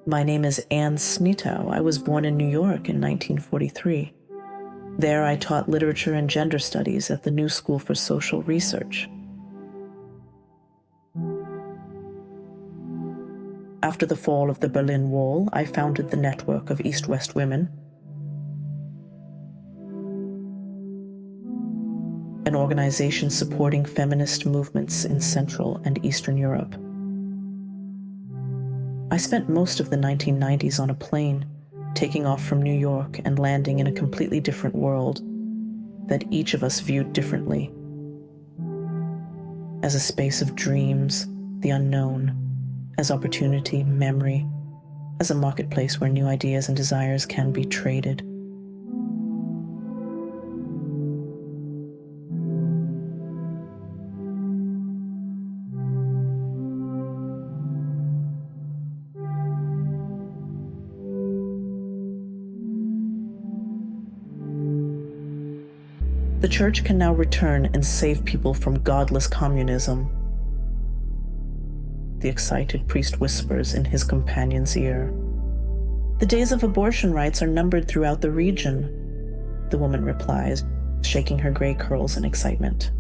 My name is Anne Snitow. I was born in New York in 1943. There I taught literature and gender studies at the New School for Social Research. After the fall of the Berlin Wall, I founded the network of East-West Women, an organization supporting feminist movements in Central and Eastern Europe. I spent most of the 1990s on a plane, taking off from New York and landing in a completely different world that each of us viewed differently. As a space of dreams, the unknown, as opportunity, memory, as a marketplace where new ideas and desires can be traded. The church can now return and save people from godless communism. The excited priest whispers in his companion's ear. The days of abortion rights are numbered throughout the region, the woman replies, shaking her gray curls in excitement.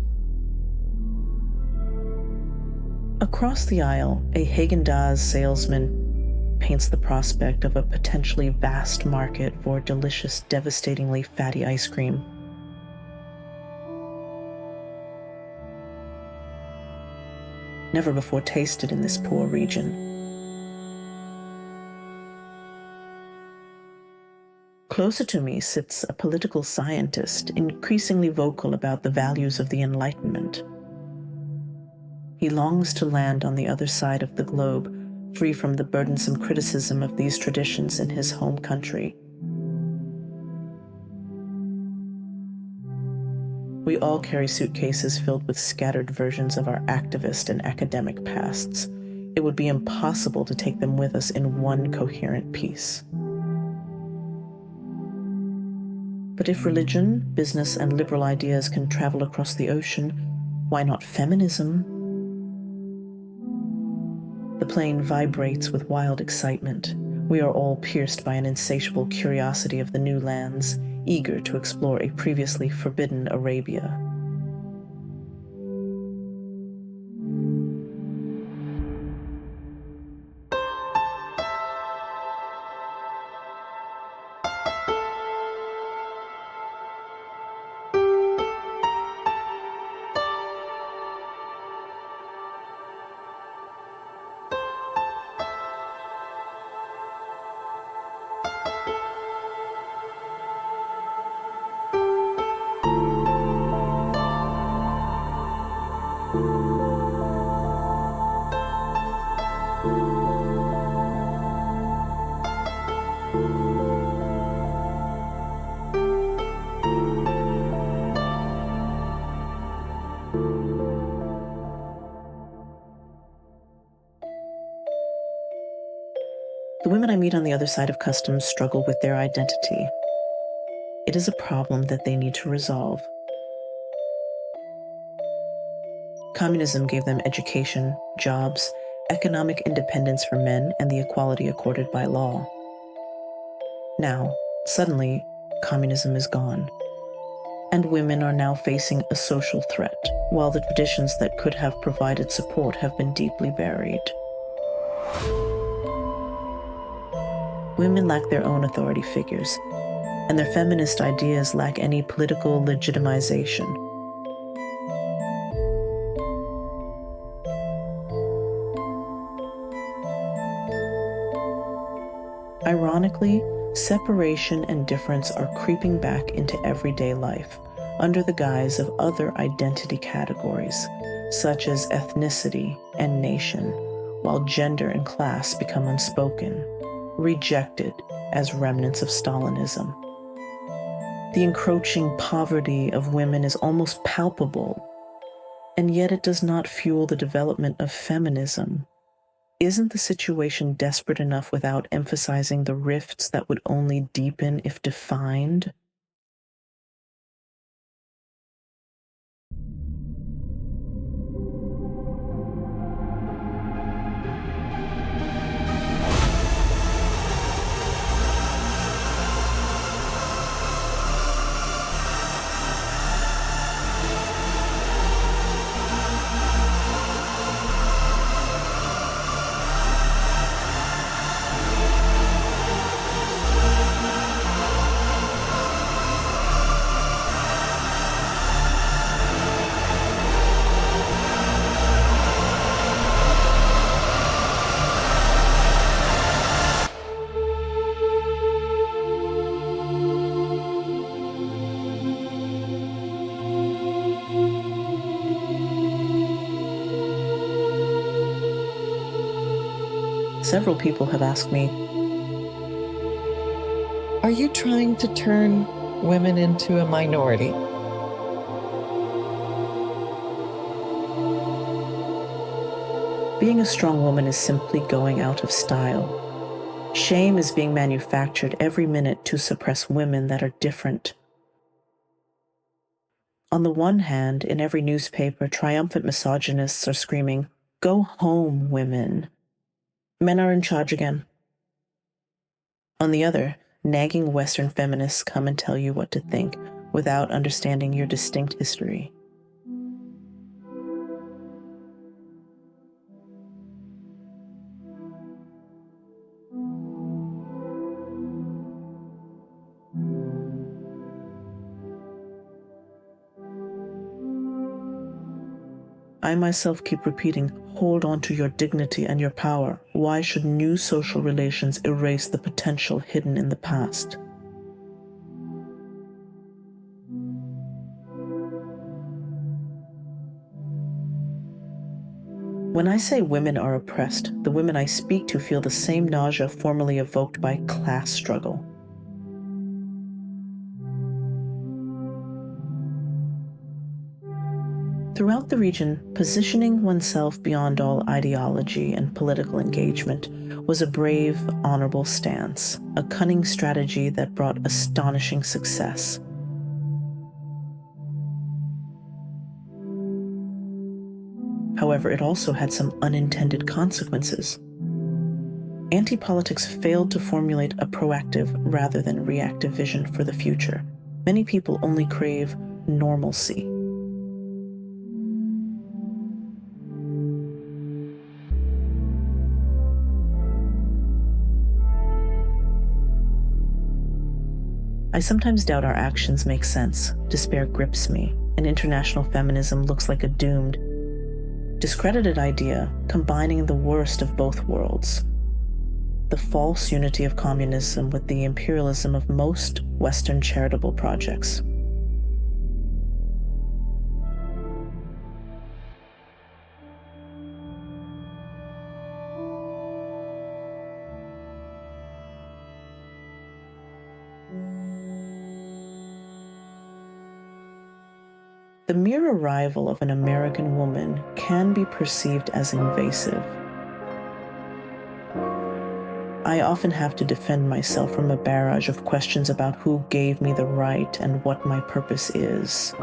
Across the aisle, a Haagen-Dazs salesman paints the prospect of a potentially vast market for delicious, devastatingly fatty ice cream. Never before tasted in this poor region. Closer to me sits a political scientist, increasingly vocal about the values of the Enlightenment. He longs to land on the other side of the globe, free from the burdensome criticism of these traditions in his home country. We all carry suitcases filled with scattered versions of our activist and academic pasts. It would be impossible to take them with us in one coherent piece. But if religion, business, and liberal ideas can travel across the ocean, why not feminism? The plane vibrates with wild excitement. We are all pierced by an insatiable curiosity of the new lands, eager to explore a previously forbidden Arabia. The women I meet on the other side of customs struggle with their identity. It is a problem that they need to resolve. Communism gave them education, jobs, economic independence for men, and the equality accorded by law. Now, suddenly, communism is gone, and women are now facing a social threat, while the traditions that could have provided support have been deeply buried. Women lack their own authority figures, and their feminist ideas lack any political legitimization. Ironically, separation and difference are creeping back into everyday life under the guise of other identity categories, such as ethnicity and nation, while gender and class become unspoken, rejected as remnants of Stalinism. The encroaching poverty of women is almost palpable, and yet it does not fuel the development of feminism. Isn't the situation desperate enough without emphasizing the rifts that would only deepen if defined? Several people have asked me, are you trying to turn women into a minority? being a strong woman is simply going out of style. Shame is being manufactured every minute to suppress women that are different. On the one hand, in every newspaper, triumphant misogynists are screaming, "Go home, women. Men are in charge again." On the other, nagging Western feminists come and tell you what to think without understanding your distinct history. I myself keep repeating, hold on to your dignity and your power. Why should new social relations erase the potential hidden in the past? When I say women are oppressed, the women I speak to feel the same nausea formerly evoked by class struggle. Throughout the region, positioning oneself beyond all ideology and political engagement was a brave, honorable stance, a cunning strategy that brought astonishing success. However, it also had some unintended consequences. Anti-politics failed to formulate a proactive rather than reactive vision for the future. Many people only crave normalcy. I sometimes doubt our actions make sense. Despair grips me, and international feminism looks like a doomed, discredited idea combining the worst of both worlds. The false unity of communism with the imperialism of most Western charitable projects. The mere arrival of an American woman can be perceived as invasive. I often have to defend myself from a barrage of questions about who gave me the right and what my purpose is.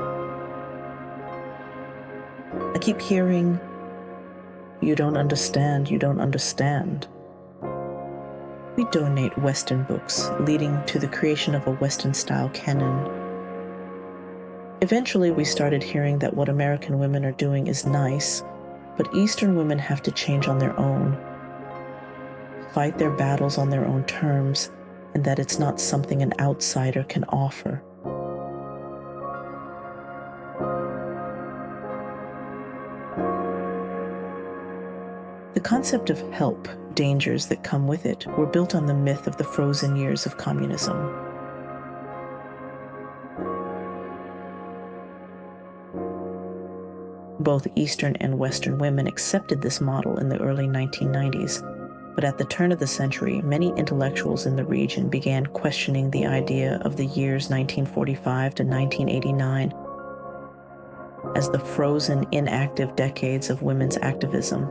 I keep hearing, "You don't understand, you don't understand." We donate Western books, leading to the creation of a Western-style canon. Eventually, we started hearing that what American women are doing is nice, but Eastern women have to change on their own, fight their battles on their own terms, and that it's not something an outsider can offer. The concept of help, dangers that come with it, were built on the myth of the frozen years of communism. Both Eastern and Western women accepted this model in the early 1990s, but at the turn of the century, many intellectuals in the region began questioning the idea of the years 1945 to 1989 as the frozen, inactive decades of women's activism.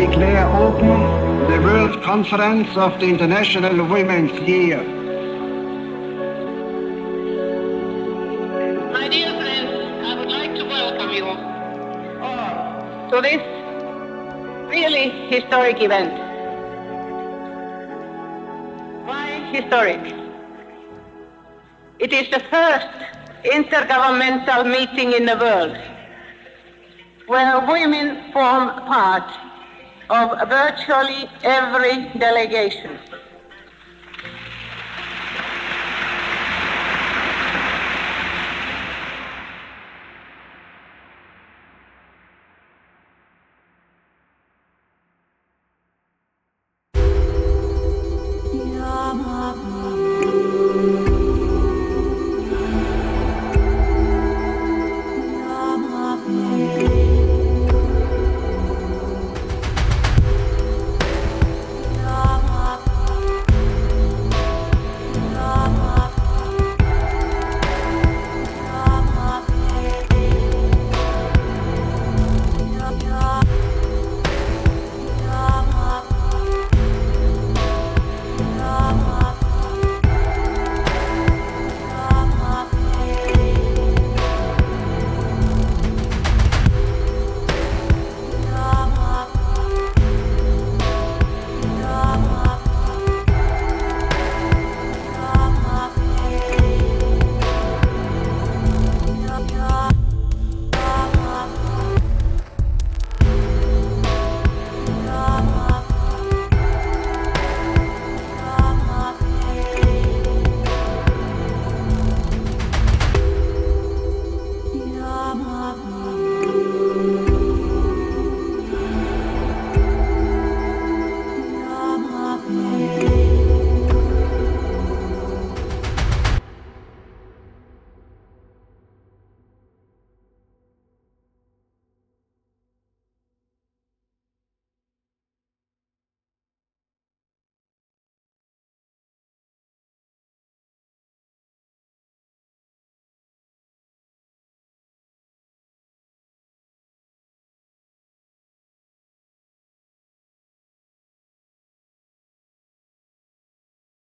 declare open the World Conference of the International Women's Year. My dear friends, I would like to welcome you all to this really historic event. Why historic? It is the first intergovernmental meeting in the world where women form part of virtually every delegation.